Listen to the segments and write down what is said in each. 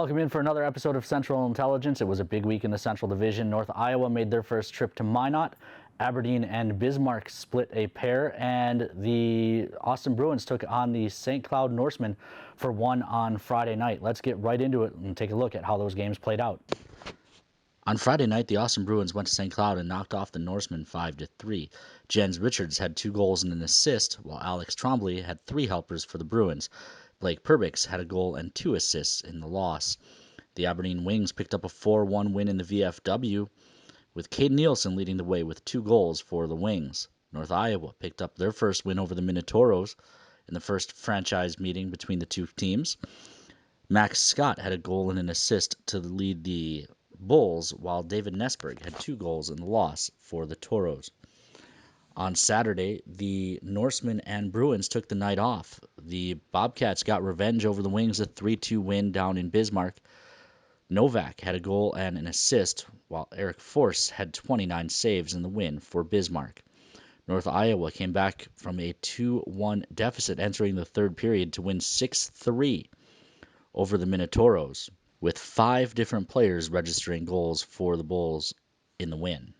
Welcome in for another episode of Central Intelligence. It was a big week in the Central Division. North Iowa made their first trip to Minot. Aberdeen and Bismarck split a pair, and the Austin Bruins took on the St. Cloud Norsemen for one on Friday night. Let's get right into it and take a look at how those games played out. On Friday night, the Austin Bruins went to St. Cloud and knocked off the Norsemen 5-3. Jens Richards had 2 goals and an assist, while Alex Trombley had 3 helpers for the Bruins. Blake Perbix had a goal and 2 assists in the loss. The Aberdeen Wings picked up a 4-1 win in the VFW, with Cade Nielsen leading the way with 2 goals for the Wings. North Iowa picked up their first win over the Minotauros in the first franchise meeting between the two teams. Max Scott had a goal and an assist to lead the Bulls, while David Nesberg had 2 goals in the loss for the Toros. On Saturday, the Norsemen and Bruins took the night off. The Bobcats got revenge over the Wings, a 3-2 win down in Bismarck. Novak had a goal and an assist, while Eric Force had 29 saves in the win for Bismarck. North Iowa came back from a 2-1 deficit entering the third period to win 6-3 over the Minotauros, with 5 different players registering goals for the Bulls in the win.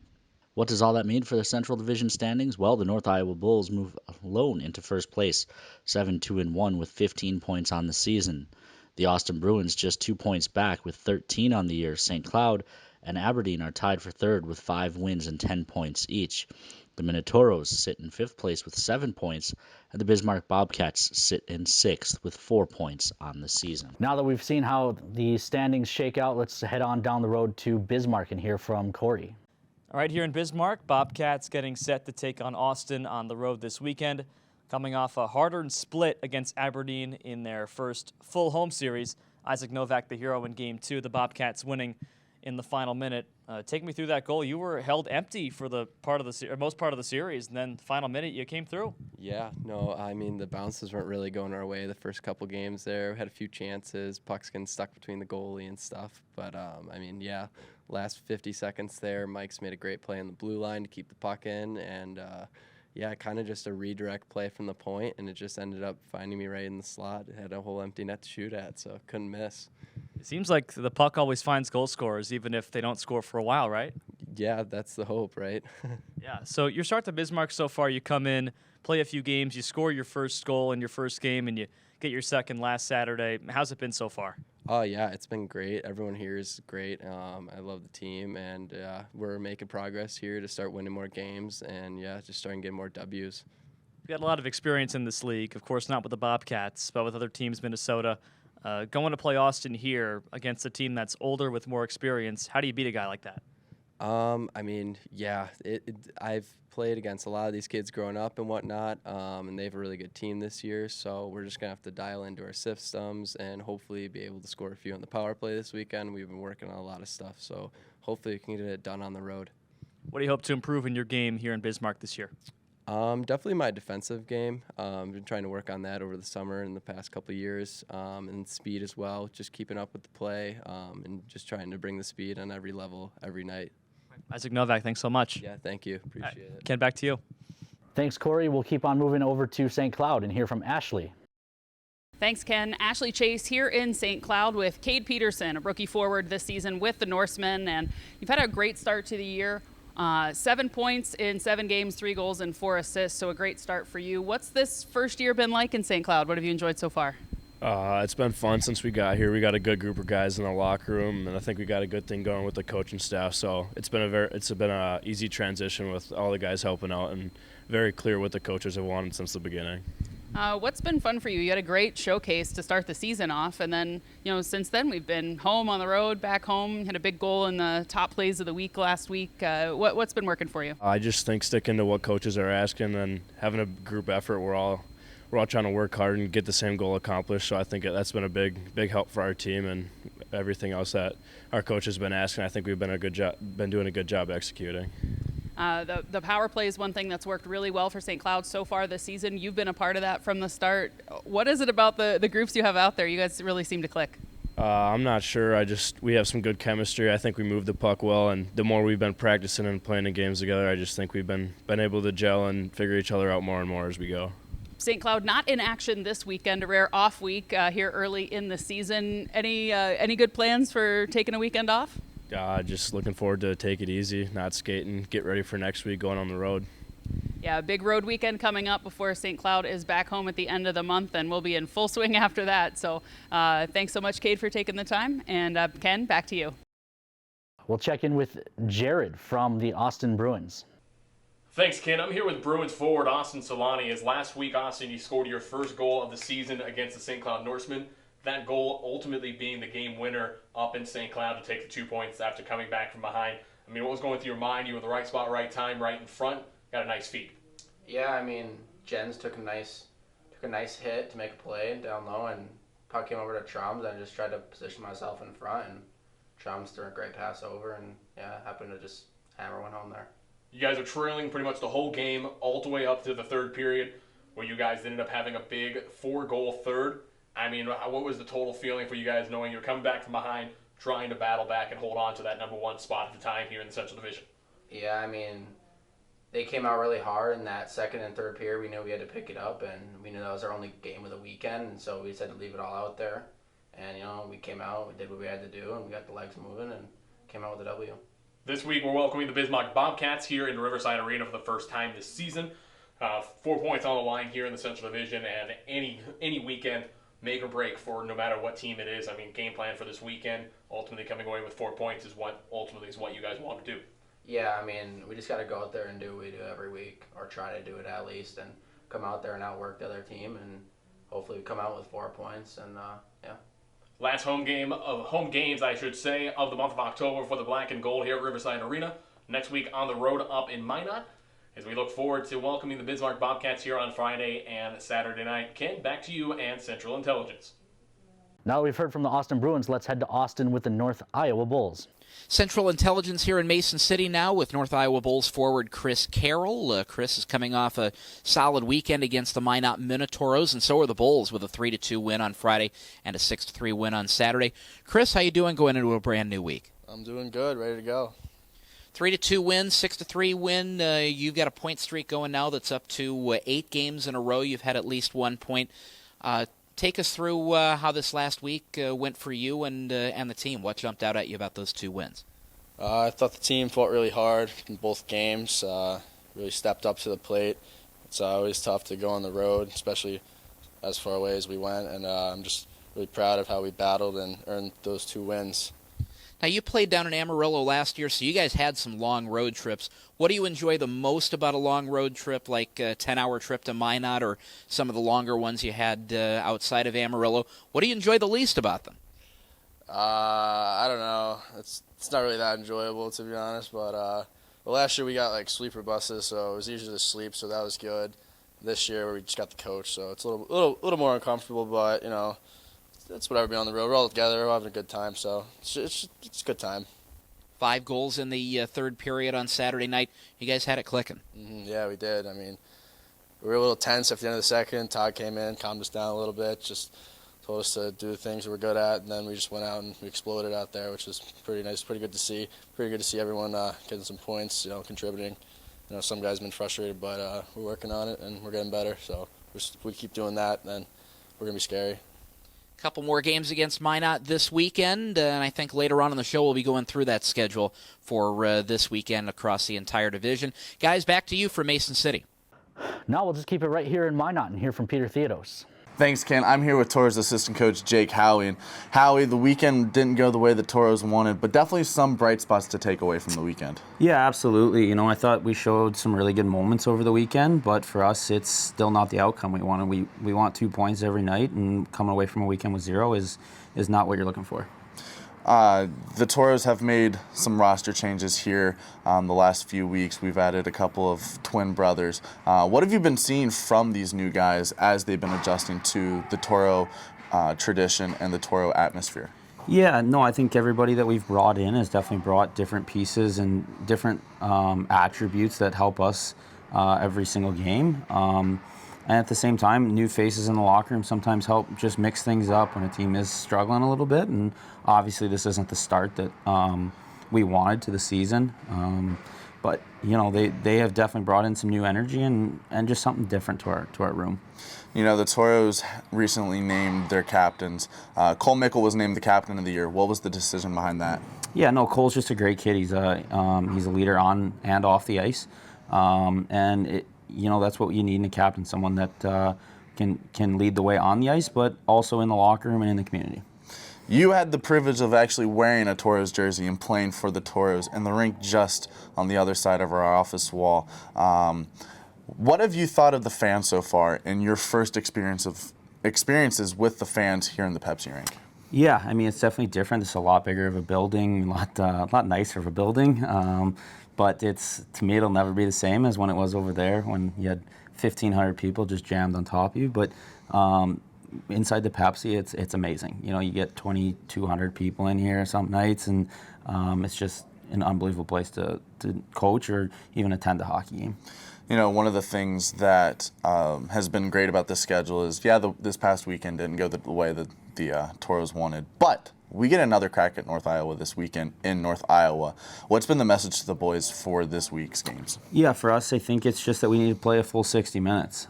What does all that mean for the Central Division standings? Well, the North Iowa Bulls move alone into first place, 7-2-1 with 15 points on the season. The Austin Bruins just 2 points back with 13 on the year. St. Cloud and Aberdeen are tied for third with 5 wins and 10 points each. The Minotauros sit in 5th place with 7 points, and the Bismarck Bobcats sit in 6th with 4 points on the season. Now that we've seen how the standings shake out, let's head on down the road to Bismarck and hear from Corey. All right, here in Bismarck, Bobcats getting set to take on Austin on the road this weekend. Coming off a hard-earned split against Aberdeen in their first full home series. Isaac Novak, the hero in Game 2, the Bobcats winning in the final minute. Take me through that goal. You were held empty for the most part of the series, and then the final minute you came through. Yeah, no, I mean, the bounces weren't really going our way the first couple games there. We had a few chances, pucks getting stuck between the goalie and stuff. But, I mean, yeah, last 50 seconds there, Mike's made a great play on the blue line to keep the puck in, and yeah, kind of just a redirect play from the point, and it just ended up finding me right in the slot. It had a whole empty net to shoot at, so couldn't miss. It seems like the puck always finds goal scorers, even if they don't score for a while, right? Yeah, that's the hope, right? Yeah, so your start to Bismarck so far, you come in, play a few games, you score your first goal in your first game, and you get your second last Saturday. How's it been so far? Oh, yeah, it's been great. Everyone here is great. I love the team, and we're making progress here to start winning more games and, yeah, just starting to get more W's. You've got a lot of experience in this league, of course, not with the Bobcats, but with other teams, Minnesota. Going to play Austin here against a team that's older with more experience, how do you beat a guy like that? I mean, yeah, I've played against a lot of these kids growing up and whatnot, and they have a really good team this year, so we're just going to have to dial into our systems and hopefully be able to score a few on the power play this weekend. We've been working on a lot of stuff, so hopefully we can get it done on the road. What do you hope to improve in your game here in Bismarck this year? Definitely my defensive game. I've been trying to work on that over the summer and the past couple of years, and speed as well, just keeping up with the play and just trying to bring the speed on every level every night. Isaac Novak, thanks so much. Yeah, thank you. Appreciate it. Ken, back to you. Thanks, Corey. We'll keep on moving over to St. Cloud and hear from Ashley. Thanks, Ken. Ashley Chase here in St. Cloud with Cade Peterson, a rookie forward this season with the Norsemen, and you've had a great start to the year. 7 points in 7 games, 3 goals and 4 assists, so a great start for you. What's this first year been like in St. Cloud? What have you enjoyed so far? It's been fun since we got here. We got a good group of guys in the locker room, and I think we got a good thing going with the coaching staff. So it's been a easy transition with all the guys helping out, and very clear what the coaches have wanted since the beginning. What's been fun for you? You had a great showcase to start the season off, and then since then we've been home on the road, back home. Had a big goal in the top plays of the week last week. What's been working for you? I just think sticking to what coaches are asking and having a group effort. We're all trying to work hard and get the same goal accomplished. So I think that's been a big help for our team, and everything else that our coach has been asking. I think we've been doing a good job executing. The power play is one thing that's worked really well for St. Cloud so far this season. You've been a part of that from the start. What is it about the groups you have out there? You guys really seem to click. I'm not sure. We have some good chemistry. I think we move the puck well, and the more we've been practicing and playing in games together, I just think we've been able to gel and figure each other out more and more as we go. St. Cloud not in action this weekend, a rare off week here early in the season. Any good plans for taking a weekend off? Just looking forward to take it easy, not skating, get ready for next week going on the road. Yeah, a big road weekend coming up before St. Cloud is back home at the end of the month, and we'll be in full swing after that. So thanks so much, Cade, for taking the time. And Ken, back to you. We'll check in with Jared from the Austin Bruins. Thanks, Ken. I'm here with Bruins forward Austin Solani. As last week, Austin, you scored your first goal of the season against the St. Cloud Norsemen. That goal ultimately being the game winner up in St. Cloud to take the 2 points after coming back from behind. I mean, what was going through your mind? You were in the right spot, right time, right in front. Got a nice feed. Yeah, I mean, Jens took a nice hit to make a play down low, and puck came over to Trums. I just tried to position myself in front, and Trums threw a great pass over, and yeah, happened to just hammer one home there. You guys are trailing pretty much the whole game all the way up to the third period, where you guys ended up having a big 4-goal third. I mean, what was the total feeling for you guys knowing you're coming back from behind, trying to battle back and hold on to that number 1 spot at the time here in the Central Division? Yeah, I mean, they came out really hard in that second and third period. We knew we had to pick it up, and we knew that was our only game of the weekend, and so we just had to leave it all out there. And, we came out, we did what we had to do, and we got the legs moving and came out with a W. This week, we're welcoming the Bismarck Bobcats here in Riverside Arena for the first time this season. 4 points on the line here in the Central Division, and any weekend, make or break for no matter what team it is. I mean, game plan for this weekend, ultimately coming away with 4 points is what you guys want to do. Yeah, I mean, we just got to go out there and do what we do every week, or try to do it at least, and come out there and outwork the other team, and hopefully we come out with 4 points, and yeah. Last home games, I should say, of the month of October for the Black and Gold here at Riverside Arena. Next week on the road up in Minot, as we look forward to welcoming the Bismarck Bobcats here on Friday and Saturday night. Ken, back to you and Central Intelligence. Now that we've heard from the Austin Bruins, let's head to Austin with the North Iowa Bulls. Central Intelligence here in Mason City now with North Iowa Bulls forward Chris Carroll. Chris is coming off a solid weekend against the Minot Minotauros, and so are the Bulls with a 3-2 win on Friday and a 6-3 win on Saturday. Chris, how you doing going into a brand new week? I'm doing good, ready to go. 3-2 win, 6-3 win. You've got a point streak going now that's up to 8 games in a row. You've had at least 1 point. Take us through how this last week went for you and the team. What jumped out at you about those 2 wins? I thought the team fought really hard in both games, really stepped up to the plate. It's always tough to go on the road, especially as far away as we went, and I'm just really proud of how we battled and earned those 2 wins. Now, you played down in Amarillo last year, so you guys had some long road trips. What do you enjoy the most about a long road trip, like a 10-hour trip to Minot or some of the longer ones you had outside of Amarillo? What do you enjoy the least about them? I don't know. It's not really that enjoyable, to be honest, but last year we got sleeper buses, so it was easier to sleep, so that was good. This year we just got the coach, so it's a little more uncomfortable, but it's whatever. Being on the road, we're all together, we're having a good time, so it's a good time. 5 goals in the third period on Saturday night. You guys had it clicking. Yeah, we did. I mean, we were a little tense at the end of the second. Todd came in, calmed us down a little bit, just told us to do the things we were good at, and then we just went out and we exploded out there, which was pretty nice, pretty good to see. Pretty good to see everyone getting some points, contributing. Some guys have been frustrated, but we're working on it and we're getting better. So if we keep doing that, then we're going to be scary. Couple more games against Minot this weekend, and I think later on in the show we'll be going through that schedule for this weekend across the entire division. Guys, back to you from Mason City. Now we'll just keep it right here in Minot and hear from Peter Theodos. Thanks, Ken. I'm here with Toros assistant coach Jake Howell. And Howie, the weekend didn't go the way the Toros wanted, but definitely some bright spots to take away from the weekend. Yeah, absolutely. I thought we showed some really good moments over the weekend, but for us, it's still not the outcome we wanted. We want 2 points every night, and coming away from a weekend with 0 is not what you're looking for. The Toros have made some roster changes here the last few weeks. We've added a couple of twin brothers. What have you been seeing from these new guys as they've been adjusting to the Toro tradition and the Toro atmosphere? Yeah, no, I think everybody that we've brought in has definitely brought different pieces and different attributes that help us every single game. And at the same time, new faces in the locker room sometimes help just mix things up when a team is struggling a little bit. And obviously this isn't the start that we wanted to the season. But they have definitely brought in some new energy and just something different to our room. The Toros recently named their captains. Cole Mickle was named the captain of the year. What was the decision behind that? Yeah, no, Cole's just a great kid. He's a leader on and off the ice, and that's what you need in a captain, someone that can lead the way on the ice, but also in the locker room and in the community. You had the privilege of actually wearing a Toros jersey and playing for the Toros in the rink just on the other side of our office wall. What have you thought of the fans so far in your first experiences with the fans here in the Pepsi rink? Yeah, I mean, it's definitely different. It's a lot bigger of a building, a lot nicer of a building. But to me, it'll never be the same as when it was over there when you had 1,500 people just jammed on top of you. But inside the Pepsi, it's amazing. You get 2,200 people in here some nights, and it's just an unbelievable place to coach or even attend a hockey game. One of the things that has been great about this schedule is, this past weekend didn't go the way that the Toros wanted, but we get another crack at North Iowa this weekend in North Iowa. What's been the message to the boys for this week's games? Yeah, for us, I think it's just that we need to play a full 60 minutes.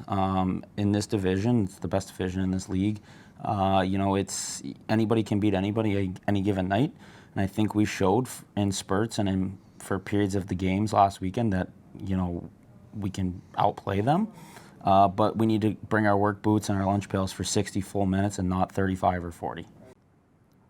In this division, it's the best division in this league. It's anybody can beat anybody any given night, and I think we showed in spurts and for periods of the games last weekend that we can outplay them. But we need to bring our work boots and our lunch pails for 60 full minutes and not 35 or 40.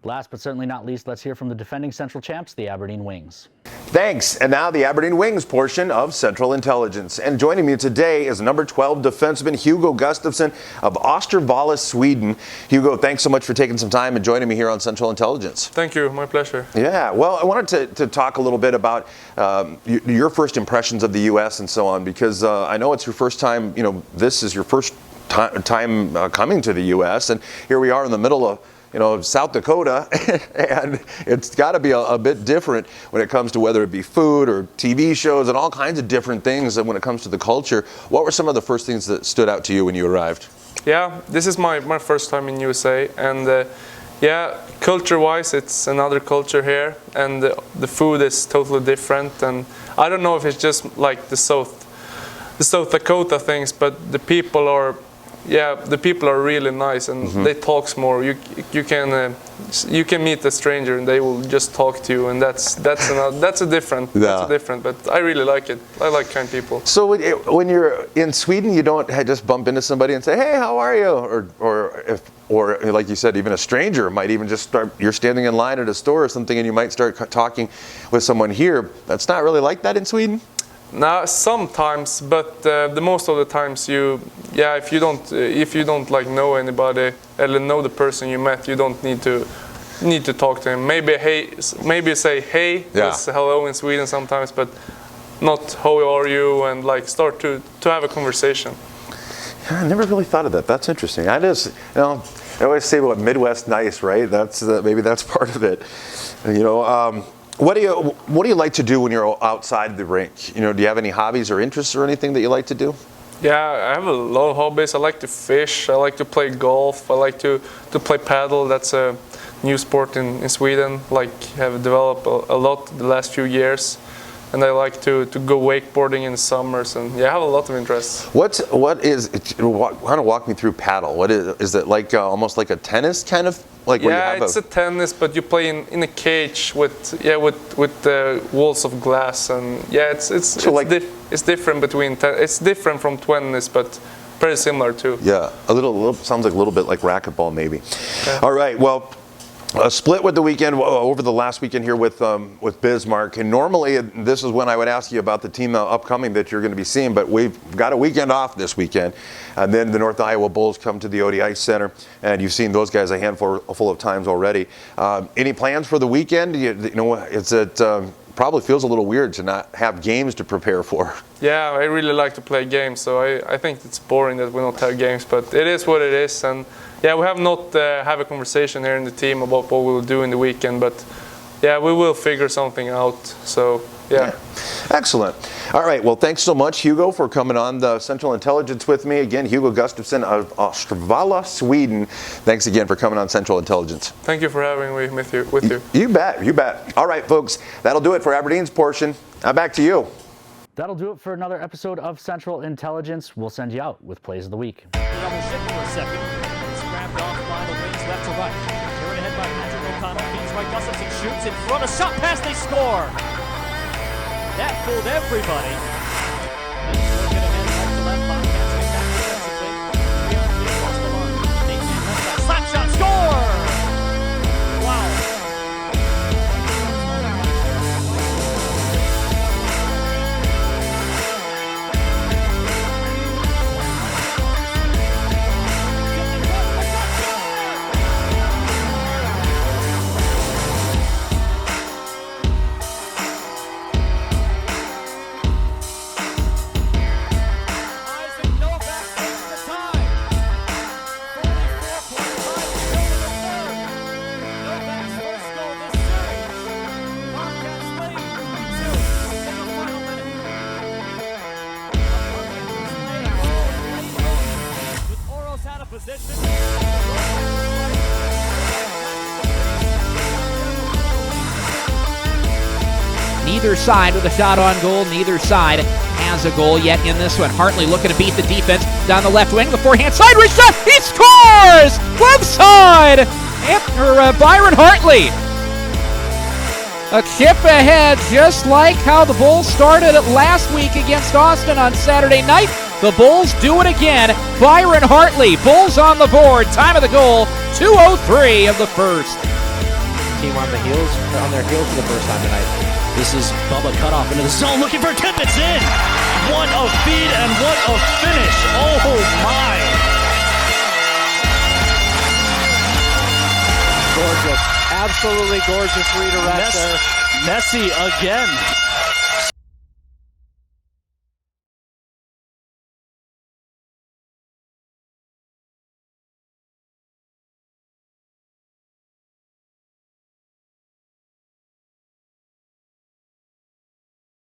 Last but certainly not least, let's hear from the defending Central champs, the Aberdeen Wings. Thanks. And now the Aberdeen Wings portion of Central Intelligence. And joining me today is number 12 defenseman Hugo Gustavsson of Östervalla, Sweden. Hugo, thanks so much for taking some time and joining me here on Central Intelligence. Thank you. My pleasure. Yeah. Well, I wanted to talk a little bit about your first impressions of the U.S. and so on, because I know it's your first time, this is your first time coming to the U.S. And here we are in the middle of South Dakota, and it's got to be a bit different when it comes to whether it be food or TV shows and all kinds of different things. And when it comes to the culture, what were some of the first things that stood out to you when you arrived? Yeah, this is my first time in USA, and culture-wise, it's another culture here, and the food is totally different. And I don't know if it's just like the South Dakota things, but the people are. Yeah, the people are really nice, and they talk more. You can meet a stranger and they will just talk to you, and that's a different. But I really like it. I like kind people. So when you're in Sweden, you don't just bump into somebody and say, "Hey, how are you?" Or like you said, even a stranger might even just start. You're standing in line at a store or something, and you might start talking with someone here. That's not really like that in Sweden. No, sometimes, but the most of the times if you don't like know anybody or know the person you met, you don't need to talk to him. Maybe say hey, that's hello in Sweden sometimes, but not how are you, and like start to have a conversation. I never really thought of that. That's interesting. I always say about Midwest nice, right? That's maybe that's part of it. What do you like to do when you're outside the rink? Do you have any hobbies or interests or anything that you like to do? Yeah, I have a lot of hobbies. I like to fish. I like to play golf. I like to play paddle. That's a new sport in Sweden. Have developed a lot the last few years. And I like to go wakeboarding in the summers, and I have a lot of interests. What is? Kind of walk me through paddle. What is it like? Almost like a tennis kind of like? It's a tennis, but you play in a cage with walls of glass, and it's different between. It's different from tennis, but pretty similar too. Yeah, a little sounds like a little bit like racquetball maybe. Yeah. All right, well. A split with the weekend over the last weekend here with Bismarck, and normally this is when I would ask you about the team upcoming that you're going to be seeing, but we've got a weekend off this weekend, and then the North Iowa Bulls come to the ODI Center, and you've seen those guys a handful of times already. Any plans for the weekend? Probably feels a little weird to not have games to prepare for. Yeah, I really like to play games, so I think it's boring that we don't have games, but it is what it is. And yeah, we have not have a conversation here in the team about what we'll do in the weekend, but yeah, we will figure something out. So yeah. Excellent. All right. Well, thanks so much, Hugo, for coming on the Central Intelligence with me. Again, Hugo Gustavsson of Östervalla, Sweden. Thanks again for coming on Central Intelligence. Thank you for having me with you. You bet. All right, folks. That'll do it for Aberdeen's portion. Now back to you. That'll do it for another episode of Central Intelligence. We'll send you out with Plays of the Week. Double shift for a second. It's grabbed off by the wings left to right. Carried ahead by Patrick O'Connell. Feeds right. Gustavsson shoots in front. A shot pass. They score. That fooled everybody. Get ahead right to left. Bobcats get back defensively. 3-on-3 across the line. Nate Mann left side. Slap shot. Score. Wow. Neither side with a shot on goal. Neither side has a goal yet in this one. Hartley looking to beat the defense down the left wing. The forehand sideways shot. He scores! Left side! Byron Hartley. A chip ahead, just like how the Bulls started it last week against Austin on Saturday night. The Bulls do it again. Byron Hartley, Bulls on the board. Time of the goal, 2:03 of the first. Team on their heels for the first time tonight. This is Bubba cut off into the zone, looking for a tip. It's in. What a feed and what a finish. Oh my. Gorgeous. Absolutely gorgeous redirect there. Messi again.